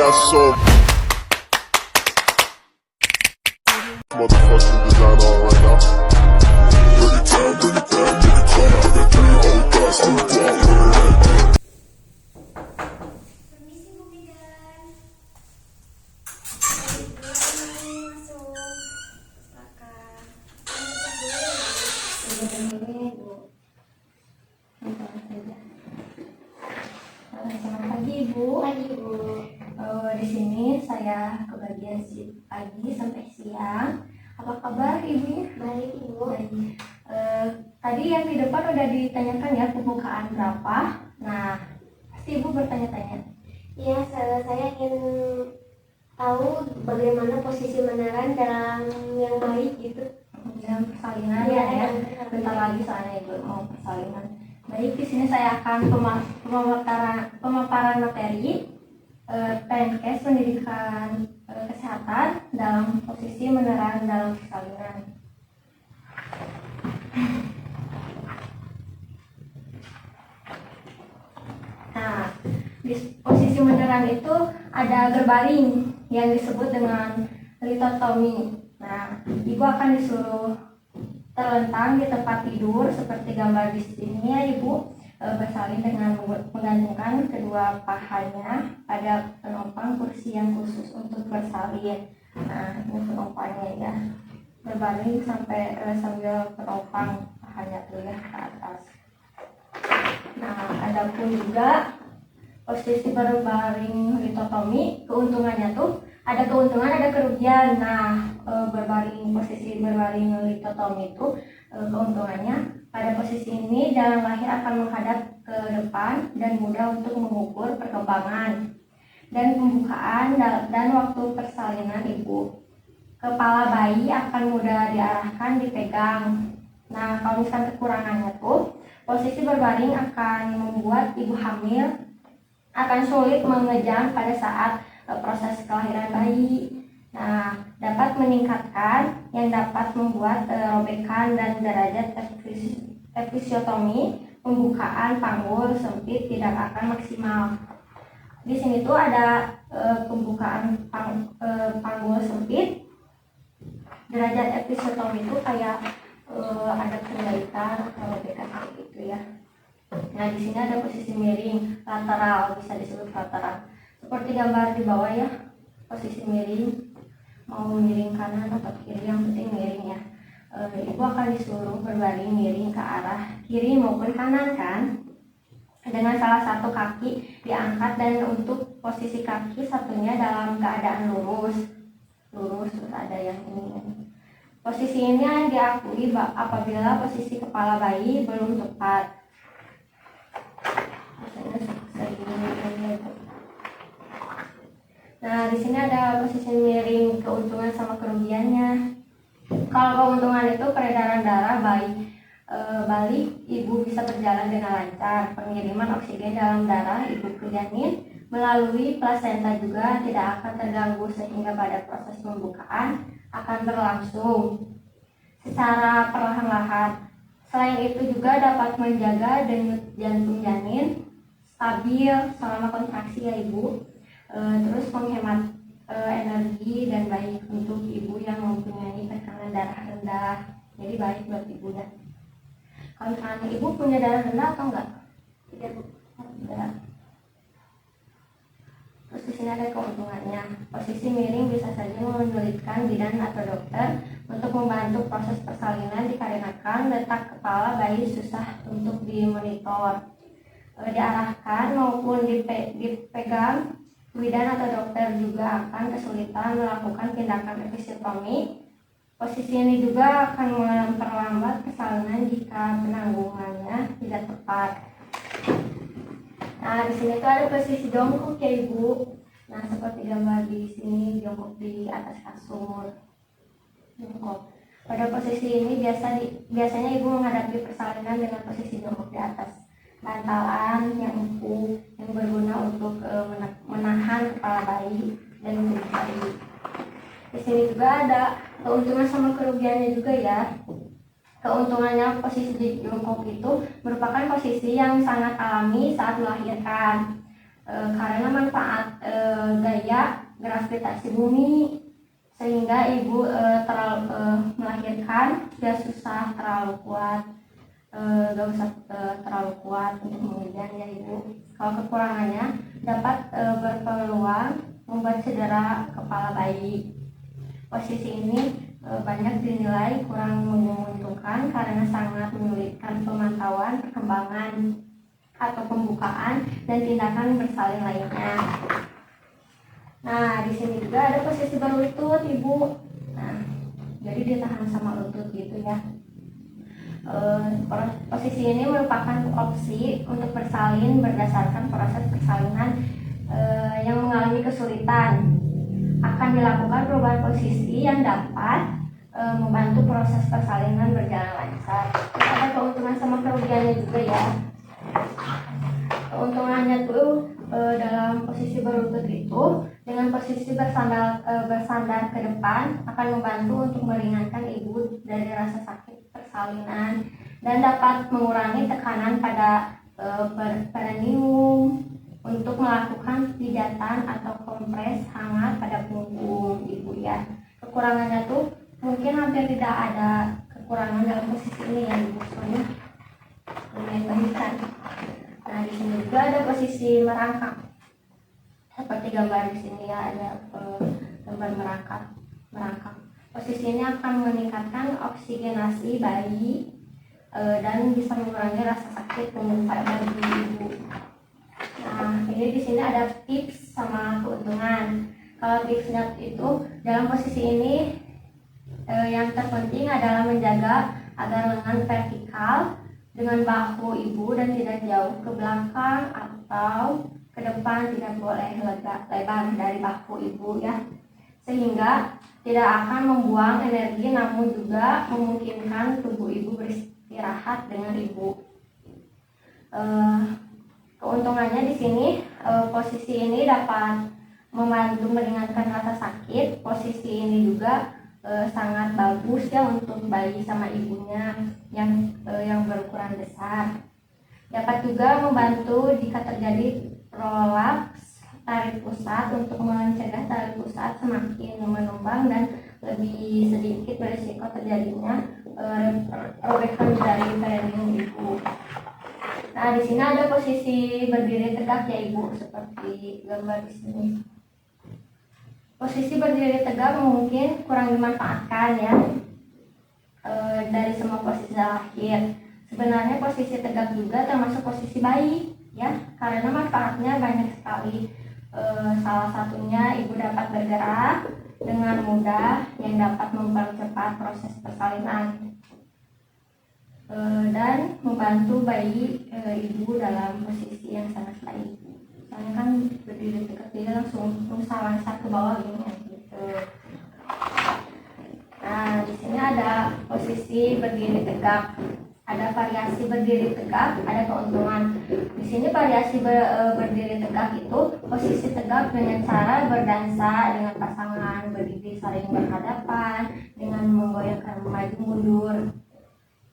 got so motherfucking design on right now. Bring it down, bring it down, bring it down. I got 3 old thoughts to walk with. Permisi Bu Medan. Masuk. Silakan. Selamat pagi Ibu. Pagi Bu. Di sini saya kebagian pagi sampai siang. Apa kabar Ibu? Baik Ibu. Tadi yang di depan udah ditanyakan ya pembukaan berapa. Nah, pasti Ibu bertanya-tanya. Ya, saya ingin tahu bagaimana posisi menaran dalam yang baik gitu. Dalam persalinan Iya, ya. iya. Bentar lagi soalnya Ibu mau persalinan. Baik, di sini saya akan pemaparan materi PNKes pendidikan kesehatan dalam posisi meneran dalam persalinan. Nah, di posisi meneran itu ada berbaring yang disebut dengan litotomi. Nah, Ibu akan disuruh terlentang di tempat tidur seperti gambar di sini ya Ibu, bersalin dengan menggantungkan kedua pahanya pada penopang kursi yang khusus untuk bersalin. Nah, ini penopangnya ya, berbaring sampai sambil penopang pahanya tuh ya ke atas. Nah, adapun juga posisi berbaring litotomi, keuntungannya tuh ada keuntungan ada kerugian. Nah, posisi berbaring litotomi itu keuntungannya pada posisi ini jalan lahir akan menghadap ke depan dan mudah untuk mengukur perkembangan dan pembukaan dan waktu persalinan ibu. Kepala bayi akan mudah diarahkan, dipegang. Nah, kalau misalkan kekurangannya tuh posisi berbaring akan membuat ibu hamil akan sulit mengejang pada saat proses kelahiran bayi. Nah, dapat meningkatkan yang dapat membuat robekan dan derajat episiotomi pembukaan panggul sempit tidak akan maksimal. Di sini tuh ada pembukaan panggul sempit, derajat episiotomi itu kayak ada penjaitan atau robekan kayak gitu ya. Nah, di sini ada posisi miring, lateral, bisa disebut lateral. Seperti gambar di bawah ya, posisi miring, mau miring kanan atau kiri, yang penting miring ya. Ibu akan disuruh berbaring miring ke arah kiri maupun kanan kan, dengan salah satu kaki diangkat dan untuk posisi kaki satunya dalam keadaan lurus, terus ada yang ini. Posisi ini diakui apabila posisi kepala bayi belum tepat. Nah, di sini ada posisi miring, keuntungan sama kerugiannya. Kalau keuntungan itu peredaran darah balik, ibu bisa berjalan dengan lancar. Pengiriman oksigen dalam darah ibu ke janin melalui plasenta juga tidak akan terganggu sehingga pada proses pembukaan akan berlangsung secara perlahan-lahan. Selain itu juga dapat menjaga denyut jantung janin stabil selama kontraksi ya ibu. Terus menghemat energi dan baik untuk ibu yang mempunyai tekanan darah rendah, jadi baik buat ibu ya. Kalau misalnya ibu punya darah rendah atau enggak? Tidak bu. Tidak. Terus di sini ada keuntungannya. Posisi miring bisa saja menyulitkan bidan atau dokter untuk membantu proses persalinan dikarenakan letak kepala bayi susah untuk dimonitor, diarahkan maupun dipegang. Bidan atau dokter juga akan kesulitan melakukan tindakan episiotomi. Posisi ini juga akan memperlambat persalinan jika penanggungannya tidak tepat. Nah, di sini tuh ada posisi jongkok ya ibu. Nah, seperti gambar di sini, jongkok di atas kasur. Jongkok. Pada posisi ini biasanya ibu menghadapi persalinan dengan posisi jongkok di atas bantalan yang empuk yang berguna untuk menahan kepala bayi dan tubuh bayi. Di sini juga ada keuntungan sama kerugiannya juga ya. Keuntungannya posisi jongkok itu merupakan posisi yang sangat alami saat melahirkan. karena manfaat gaya gravitasi bumi, sehingga ibu melahirkan gak susah terlalu kuat, gak usah terlalu kuat untuk mengejar ya ibu. Kalau kekurangannya dapat berpeluang membuat cedera kepala bayi. Posisi ini banyak dinilai kurang menguntungkan karena sangat menyulitkan pemantauan perkembangan atau pembukaan dan tindakan bersalin lainnya. Nah, di sini juga ada posisi berlutut ibu. Nah, jadi ditahan sama lutut gitu ya. Posisi ini merupakan opsi untuk bersalin berdasarkan proses persalinan yang mengalami kesulitan. Akan dilakukan perubahan posisi yang dapat membantu proses persalinan berjalan lancar. Ada keuntungan sama kerugiannya juga ya. Keuntungannya tuh dalam posisi berlutut itu, dengan posisi bersandar ke depan akan membantu untuk meringankan ibu dari rasa sakit persalinan dan dapat mengurangi tekanan pada perineum untuk melakukan pijatan atau kompres hangat pada punggung ibu ya. Kekurangannya tuh mungkin hampir tidak ada kekurangan dalam posisi ini ya ibu, soalnya lumayan bahikan. Nah, di sini juga ada posisi merangkak. Seperti gambar di sini ya, ada gambar merangkak. Posisi ini akan meningkatkan oksigenasi bayi dan bisa mengurangi rasa sakit bagi ibu. Nah, ini di sini ada tips sama keuntungan. Kalau tipsnya itu dalam posisi ini yang terpenting adalah menjaga agar lengan vertikal dengan bahu ibu dan tidak jauh ke belakang atau ke depan, tidak boleh lebar dari bahu ibu ya, sehingga tidak akan membuang energi namun juga memungkinkan tubuh ibu beristirahat dengan ibu. Keuntungannya di sini posisi ini dapat membantu meringankan rasa sakit. Posisi ini juga sangat bagus ya untuk bayi sama ibunya yang berukuran besar. Dapat juga membantu jika terjadi prolaps tarik pusat untuk mencegah tarik pusat semakin menumpang dan lebih sedikit berisiko terjadinya robekan dari perineum ibu. Nah, di sini ada posisi berdiri tegak ya ibu, seperti gambar di sini. Posisi berdiri tegak mungkin kurang dimanfaatkan ya dari semua posisi lahir. Sebenarnya posisi tegak juga termasuk posisi bayi ya, karena manfaatnya banyak sekali. Salah satunya ibu dapat bergerak dengan mudah yang dapat mempercepat proses persalinan dan membantu bayi ibu dalam posisi yang sangat baik. Soalnya kan berdiri tegak dia langsung langsat ke bawah gini gitu. Nah, di sini ada posisi berdiri tegak. Ada variasi berdiri tegak, ada keuntungan. Di sini variasi berdiri tegak itu posisi tegak dengan cara berdansa dengan pasangan, berdiri saling berhadapan dengan menggoyangkan maju mundur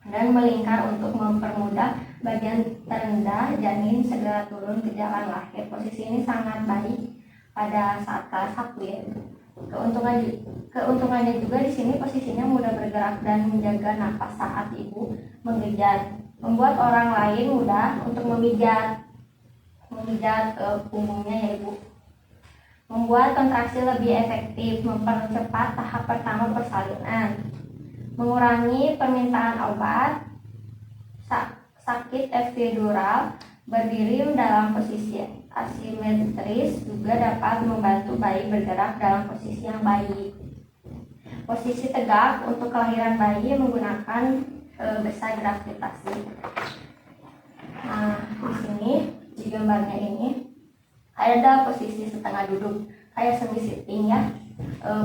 dan melingkar untuk mempermudah bagian terendah janin segera turun ke jalan lahir. Posisi ini sangat baik pada saat kelas 1 ya. Keuntungannya juga di sini posisinya mudah bergerak dan menjaga napas saat ibu memijat, membuat orang lain mudah untuk memijat punggungnya ya ibu. Membuat kontraksi lebih efektif, mempercepat tahap pertama persalinan, mengurangi permintaan obat, sakit epidural, berdiri dalam posisi asimetris juga dapat membantu bayi bergerak dalam posisi yang baik. Posisi tegak untuk kelahiran bayi menggunakan besar gravitasi. Nah, di sini di gambarnya ini ada posisi setengah duduk kayak semi sitting ya.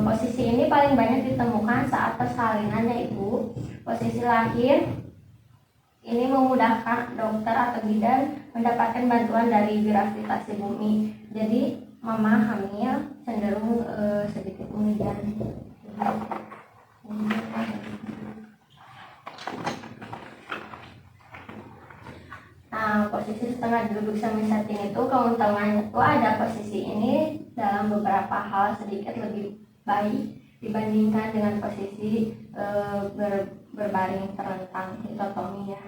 Posisi ini paling banyak ditemukan saat persalinannya ibu. Posisi lahir ini memudahkan dokter atau bidan mendapatkan bantuan dari gravitasi bumi. Jadi mama hamil cenderung sedikit memijat. Nah, Nah, posisi setengah duduk semi setting itu keuntungannya itu ada posisi ini dalam beberapa hal sedikit lebih baik dibandingkan dengan posisi berbaring terlentang dikotomi ya.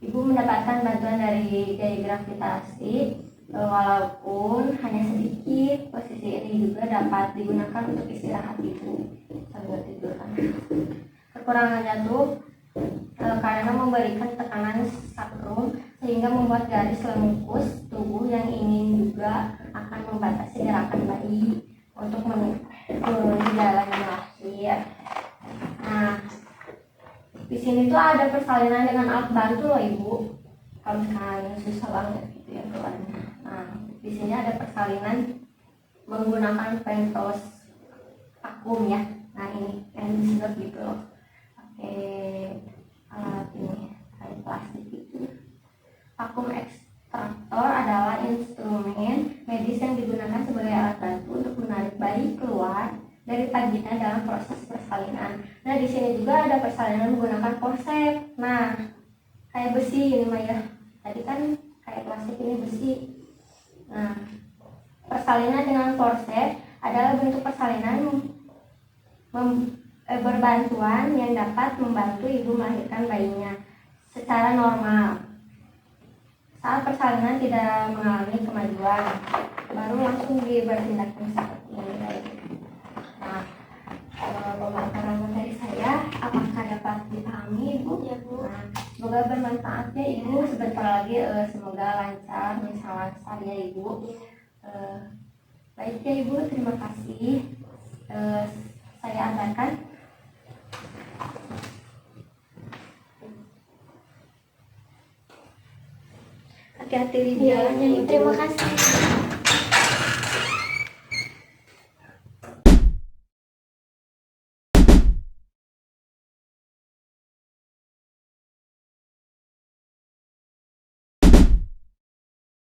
Ibu mendapatkan bantuan dari gaya gravitasi walaupun hanya sedikit. Posisi ini juga dapat digunakan untuk istirahat ibu sambil tidur kan. Kekurangannya tuh karena memberikan tekanan sakrum sehingga membuat garis lengkus tubuh yang ingin juga akan membatasi gerakan bayi untuk menuruni jalan yang lahir. Nah, di sini tuh ada persalinan dengan alat bantu loh ibu. Kalau misalnya susah banget gitu ya keluarnya. Nah, di sini ada persalinan menggunakan pentos vakum ya. Nah ini yang disedot gitu loh. Pakai alat ini kayak plastik gitu. Vakum ekstraktor adalah instrumen medis yang digunakan sebagai alat bantu untuk menarik bayi keluar dari vagina dalam proses persalinan. Nah di sini juga ada persalinan menggunakan forceps. Nah kayak besi ini Mah ya. Tadi kan kayak plastik, ini besi. Nah persalinan dengan forceps adalah bentuk persalinan berbantuan yang dapat membantu ibu melahirkan bayinya secara normal. Saat persalinan tidak mengalami kemajuan, baru langsung bertindak seperti ini. Nah, pemaparan materi saya apakah dapat dipahami ibu? Ya bu. Nah, semoga bermanfaat ya ibu. Sebentar lagi semoga lancar, lancar ya ibu. Baik ya ibu, terima kasih. Saya adakan. Hati-hati di jalannya ibu. Terima kasih.